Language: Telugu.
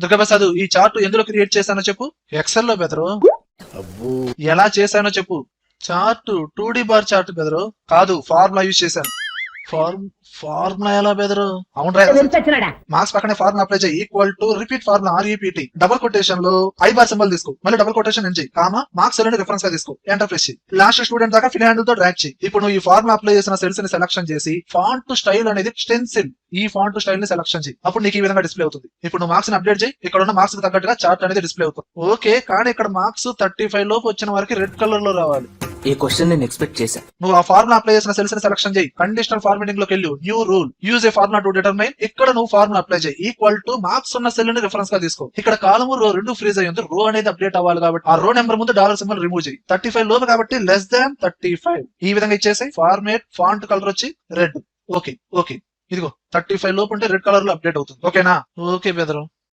దుర్గాప్రసాద్ ఈ చార్ట్ ఎందులో క్రియేట్ చేశానో చెప్పు. ఎక్సెల్ లో బెదరు. ఎలా చేశానో చెప్పు. చార్ట్ 2D బార్ చార్ట్ బెదరు. కాదు, ఫార్ములా యూజ్ చేశాను. ఫార్ములా ఎలా బెదరు? అవును రా, మార్క్స్ పక్కనే ఫార్ములా అప్లై చేయి. Equal to repeat formula REPT. Double quotation లో ఐ బార్ సింబల్ తీసుకో, మళ్ళీ double quotation enjoy comma marks cell reference గా తీసుకో, ఎంటర్ ప్రెస్ చేయి. లాస్ట్ స్టూడెంట్ దాకా ఫిల్ హ్యాండిల్ తో డ్రాగ్ చేయి. ఇప్పుడు నువ్వు ఈ ఫార్ములా అప్లై చేసిన సెల్స్ ని సెలక్షన్ చేసి ఫాంట్ స్టైల్ అనేది స్టెన్సిల్, ఈ ఫాంట్ స్టైల్ ని సెలక్షన్ చేయి. అప్పుడు నీకు ఈ విధంగా డిస్ప్లే అవుతుంది. ఇప్పుడు నువ్వు మార్క్స్ ని అప్డేట్ చేయి. ఇక్కడ ఉన్న మార్క్స్ కి తగ్గట్టుగా చార్ట్ అనేది డిస్ప్లే అవుతుంది. ఓకే, కానీ ఇక్కడ మార్క్స్ 35 లోపు వచ్చిన వారికి రెడ్ కలర్ లో రావాలి. ఈ క్వశ్చన్ నేను ఎక్స్పెక్ట్ చేశా. నువ్వు ఆ ఫార్ములా అప్లై చేసిన సెల్స్ ని సెలక్షన్ చేయి. కండిషనల్ ఫార్మాటింగ్ లోకి వెళ్ళు. New rule, use a formula to determine. ఇక్కడ నువ్వు ఫార్ములా అప్లై చేయి. ఈక్వల్ టు మార్క్స్ ఉన్న సెల్ ని రిఫరెన్స్ గా తీసుకో. ఇక్కడ కాలము రో రెండు ఫ్రీజ్ అయ్యింది. రో అనేది అప్డేట్ అవ్వాలి కాబట్టి ఆ రో నెంబర్ ముందు డాలర్ సింబల్ రిమూవ్ చేయి. 35 లోపు కాబట్టి లెస్ దాన్ 35 ఈ విధంగా ఇచ్చేసి ఫార్మేట్ ఫాంట్ కలర్ వచ్చి రెడ్. ఓకే ఓకే, ఇదిగో 35 లోపు ఉంటే రెడ్ కలర్ లో అప్డేట్ అవుతుంది. ఓకేనా? ఓకే బెదరు.